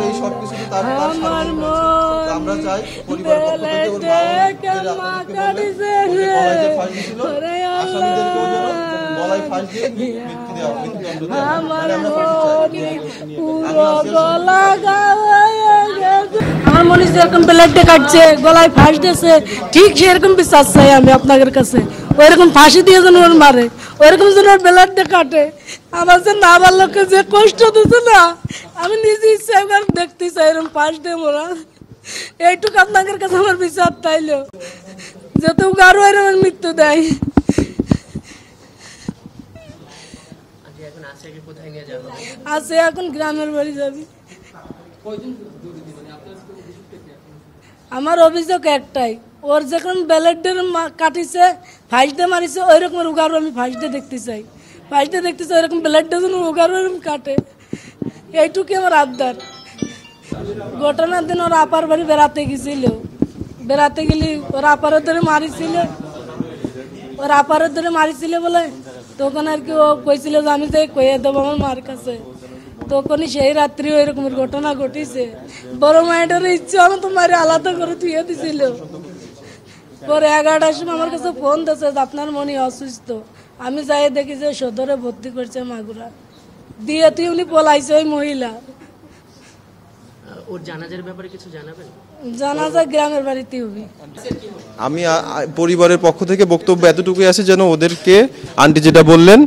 এই সবকিছু তার আমরা চাই পরিবার পক্ষ থেকে ওর আসামিদেরকেও যেন গলায় ফাঁস দিয়ে মৃত্যু দেওয়া মৃত্যুদণ্ড আমার মনে যেরকম ব্লেডে কাটছে গলায় ফাঁস দিয়েছে ঠিক সেরকম বিশ্বাস চাই আমি আপনাদের কাছে। ওইরকম ফাঁসি দিয়ে যেন ওর মারে, ওইরকম যেন ওর ব্লেডে কাটে। আমার যে না আমার লোককে যে কষ্ট দিচ্ছে না, আমি নিজে ইচ্ছা একবার দেখতে চাই এরকম ফাঁস দিয়ে মোরা। এইটুকু আপনাদের কাছে আমার বিচার তাইলেও যত আরো এরকম মৃত্যু দেয়। আছে এখন গ্রামের বাড়ি যাবি। আমার অভিযোগ একটাই, ওর যখন ব্লেডের কাটিছে ফাঁস দিয়ে মারিছে ওই রকম উগারও আমি ফাঁস দিয়ে দেখতে চাই। ফাঁস দিয়ে দেখতে চাই ওইরকম ব্লেডটা যেন উগারও এরকম কাটে, এইটুকু আমার আবদার। ঘটনার দিন ওর আপার বাড়ি বেড়াতে গেছিল, বেড়াতে গেলি ওর আপারের ধরে মারিছিল, ওর আপারের ধরে মারিছিল বলে তখন আর কি ও কইছিল যে আমি যাই কয়ে দেবো আমার মার কাছে। তখনই সেই রাত্রি ওই রকমের ঘটনা ঘটিছে। বড় মায়ের ইচ্ছে আমি তো মারি আলাদা করে থুয়ে দিছিল। পরে 11টার সময় আমার কাছে ফোন দিয়েছে যে আপনার মনে অসুস্থ। আমি যাই দেখি যে সদরে ভর্তি করছে মাগুরা দিয়ে, তুই উনি পলাইছে ওই মহিলা। ওর জানাজার ব্যাপারে কিছু জানাবেন? জানাজা গ্রামের বাড়িতে হবে। আমি পরিবারের পক্ষ থেকে বক্তব্য এতটুকুই আছে যেন ওদেরকে আন্টি যেটা বললেন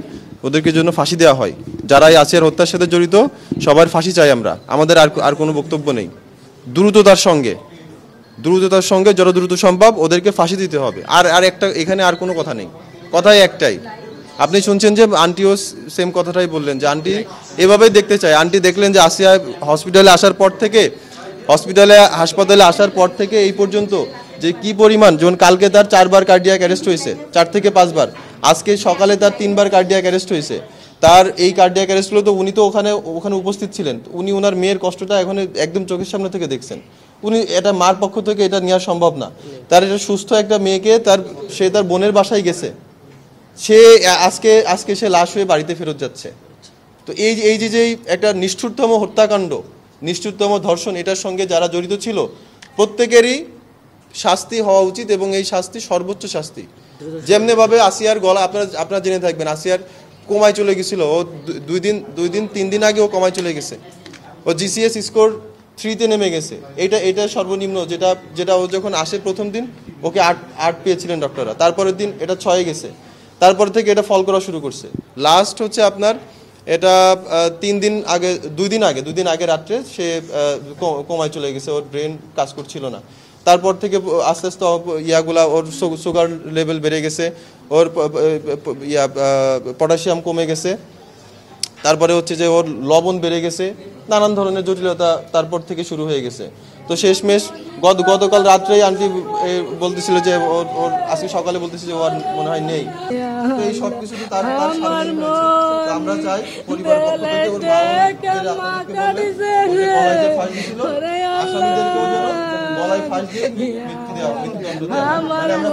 ওদেরকে জন্য ফাঁসি দেওয়া হয়। যারা এই আসিয়ার হত্যার সাথে জড়িত সবার ফাঁসি চাই আমরা। আমাদের আর কোনো বক্তব্য নেই। দ্রুততার সঙ্গে যত দ্রুত সম্ভব ওদেরকে ফাঁসি দিতে হবে। আর একটা এখানে আর কোনো কথা নেই, কথাই একটাই। আপনি শুনছেন যে আন্টিও সেম কথাটাই বললেন যে আন্টি এভাবেই দেখতে চায়। আন্টি দেখলেন যে আসিয়া হাসপাতালে আসার পর থেকে এই পর্যন্ত যে কি পরিমাণ, যেমন কালকে তার 4 বার কার্ডিয়াক অ্যারেস্ট হয়েছে, 4 থেকে 5 বার। আজকে সকালে তার 3 বার কার্ডিয়াক অ্যারেস্ট হয়েছে। তার এই কার্ডিয়াক অ্যারেস্ট হলো তো উনি তো ওখানে উপস্থিত ছিলেন। উনি ওনার মেয়ের কষ্টটা এখন একদম চোখের সামনে থেকে দেখছেন। উনি এটা মার পক্ষ থেকে এটা নেওয়া সম্ভব না। তার এটা সুস্থ একটা মেয়েকে সে তার বোনের বাসায় গেছে, সে আজকে সে লাশ হয়ে বাড়িতে ফেরত যাচ্ছে। তো এই যে একটা নিষ্ঠুরতম হত্যাকাণ্ড, নিষ্ঠুরতম ধর্ষণ, এটার সঙ্গে যারা জড়িত ছিল প্রত্যেকেরই শাস্তি হওয়া উচিত এবং এই শাস্তি সর্বোচ্চ শাস্তি। যেমনি ভাবে আসিয়ার গলা আপনারা জেনে থাকবেন, আসিয়ার কোমায় চলে গেছিল। ও 3 দিন আগে ও কোমায় চলে গেছে। ও জিসিএস স্কোর 3-তে নেমে গেছে। এটা সর্বনিম্ন যেটা ও যখন আসে প্রথম দিন ওকে 8 পেয়েছিলেন ডক্টররা। তারপরের দিন এটা 6 গেছে। তারপর থেকে এটা ফল করা শুরু করছে। লাস্ট হচ্ছে আপনার এটা 2 দিন আগে রাত্রে সে কোমায় চলে গেছে। ওর ব্রেন কাজ করছিল না। তারপর থেকে আস্তে আস্তে ওর সুগার লেভেল বেড়ে গেছে, ওর পটাশিয়াম কমে গেছে, তারপরে হচ্ছে যে ওর লবণ বেড়ে গেছে, নানান ধরনের জটিলতা তারপর থেকে শুরু হয়ে গেছে। তো শেষমেশ গতকাল রাত্রেই আন্টি বলতেছিল যে ওর আজকে সকালে বলতেছে যে ওর মনে হয় নেই। তো এই সবকিছু তার আমরা চাই পরিবারের পক্ষ থেকে ওর আসামিদেরকেও যেন গলায় ফাঁস দিয়ে মৃত্যু দেওয়া মৃত্যুদণ্ড দেওয়া।